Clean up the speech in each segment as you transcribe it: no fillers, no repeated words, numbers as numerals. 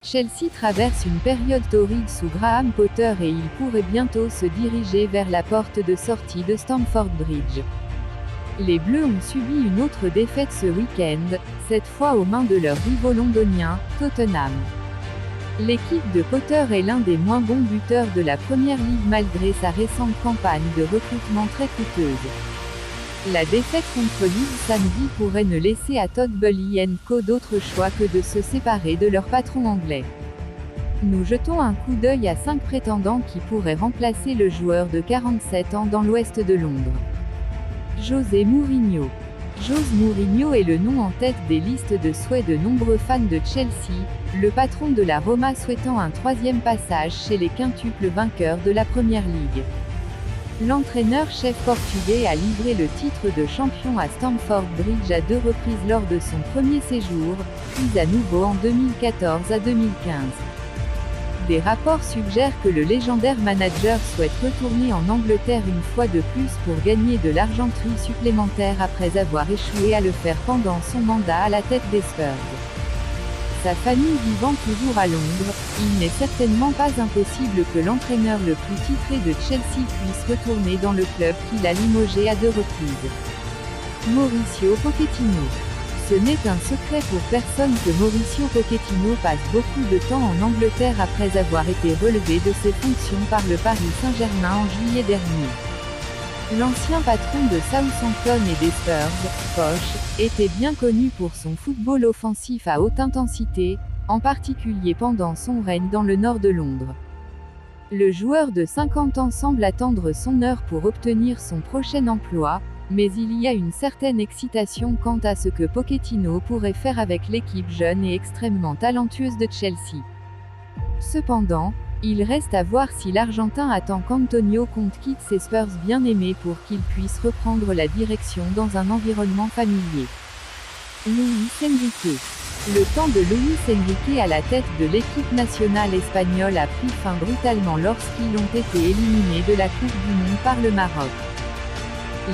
Chelsea traverse une période torride sous Graham Potter et il pourrait bientôt se diriger vers la porte de sortie de Stamford Bridge. Les Bleus ont subi une autre défaite ce week-end, cette fois aux mains de leur rivaux londonien, Tottenham. L'équipe de Potter est l'un des moins bons buteurs de la Première Ligue malgré sa récente campagne de recrutement très coûteuse. La défaite contre Leeds samedi pourrait ne laisser à Todd Boehly & Co d'autre choix que de se séparer de leur patron anglais. Nous jetons un coup d'œil à 5 prétendants qui pourraient remplacer le joueur de 47 ans dans l'ouest de Londres. José Mourinho. José Mourinho est le nom en tête des listes de souhaits de nombreux fans de Chelsea, le patron de la Roma souhaitant un 3e passage chez les quintuples vainqueurs de la Première Ligue. L'entraîneur-chef portugais a livré le titre de champion à Stamford Bridge à 2 reprises lors de son premier séjour, puis à nouveau en 2014 à 2015. Des rapports suggèrent que le légendaire manager souhaite retourner en Angleterre une fois de plus pour gagner de l'argenterie supplémentaire après avoir échoué à le faire pendant son mandat à la tête des Spurs. Sa famille vivant toujours à Londres, il n'est certainement pas impossible que l'entraîneur le plus titré de Chelsea puisse retourner dans le club qu'il a limogé à 2 reprises. Mauricio Pochettino. Ce n'est un secret pour personne que Mauricio Pochettino passe beaucoup de temps en Angleterre après avoir été relevé de ses fonctions par le Paris Saint-Germain en juillet dernier. L'ancien patron de Southampton et des Spurs, Poch, était bien connu pour son football offensif à haute intensité, en particulier pendant son règne dans le nord de Londres. Le joueur de 50 ans semble attendre son heure pour obtenir son prochain emploi, mais il y a une certaine excitation quant à ce que Pochettino pourrait faire avec l'équipe jeune et extrêmement talentueuse de Chelsea. Cependant, il reste à voir si l'Argentin attend qu'Antonio Conte quitte ses Spurs bien-aimés pour qu'il puisse reprendre la direction dans un environnement familier. Luis Enrique. Le temps de Luis Enrique à la tête de l'équipe nationale espagnole a pris fin brutalement lorsqu'ils ont été éliminés de la Coupe du Monde par le Maroc.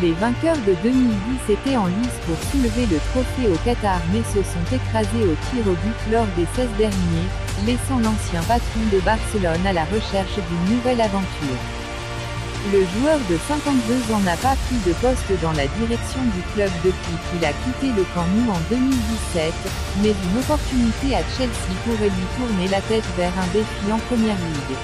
Les vainqueurs de 2010 étaient en lice pour soulever le trophée au Qatar mais se sont écrasés au tir au but lors des 16 derniers, laissant l'ancien patron de Barcelone à la recherche d'une nouvelle aventure. Le joueur de 52 ans n'a pas pris de poste dans la direction du club depuis qu'il a quitté le Camp Nou en 2017, mais une opportunité à Chelsea pourrait lui tourner la tête vers un défi en Première Ligue.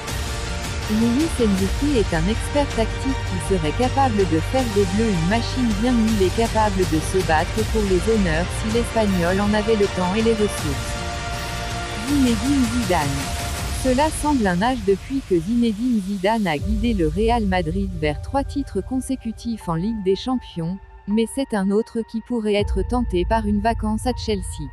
Luis Enrique est un expert tactique qui serait capable de faire des Bleus une machine bien huilée capable de se battre pour les honneurs si l'Espagnol en avait le temps et les ressources. Zinedine Zidane. Cela semble un âge depuis que Zinedine Zidane a guidé le Real Madrid vers 3 titres consécutifs en Ligue des Champions, mais c'est un autre qui pourrait être tenté par une vacance à Chelsea.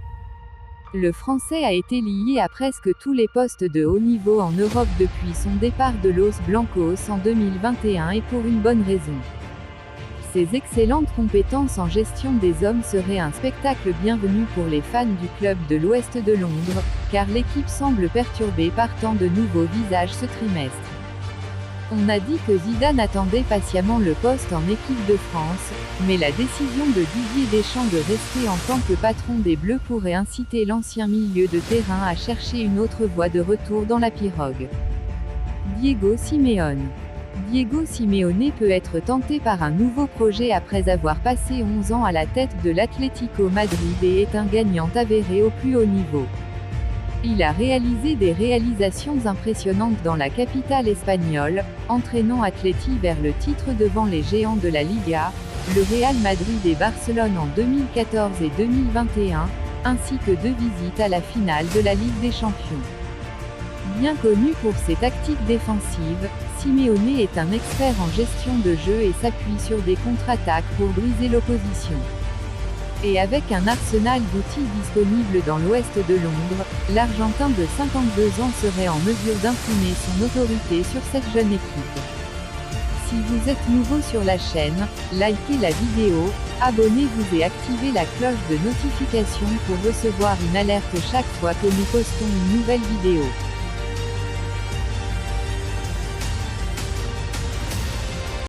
Le Français a été lié à presque tous les postes de haut niveau en Europe depuis son départ de Los Blancos en 2021 et pour une bonne raison. Ses excellentes compétences en gestion des hommes seraient un spectacle bienvenu pour les fans du club de l'Ouest de Londres, car l'équipe semble perturbée par tant de nouveaux visages ce trimestre. On a dit que Zidane attendait patiemment le poste en équipe de France, mais la décision de Didier Deschamps de rester en tant que patron des Bleus pourrait inciter l'ancien milieu de terrain à chercher une autre voie de retour dans la pirogue. Diego Simeone. Diego Simeone peut être tenté par un nouveau projet après avoir passé 11 ans à la tête de l'Atlético Madrid et est un gagnant avéré au plus haut niveau. Il a réalisé des réalisations impressionnantes dans la capitale espagnole, entraînant Atleti vers le titre devant les géants de la Liga, le Real Madrid et Barcelone en 2014 et 2021, ainsi que 2 visites à la finale de la Ligue des Champions. Bien connu pour ses tactiques défensives, Simeone est un expert en gestion de jeu et s'appuie sur des contre-attaques pour briser l'opposition. Et avec un arsenal d'outils disponibles dans l'ouest de Londres, l'Argentin de 52 ans serait en mesure d'imprimer son autorité sur cette jeune équipe. Si vous êtes nouveau sur la chaîne, likez la vidéo, abonnez-vous et activez la cloche de notification pour recevoir une alerte chaque fois que nous postons une nouvelle vidéo.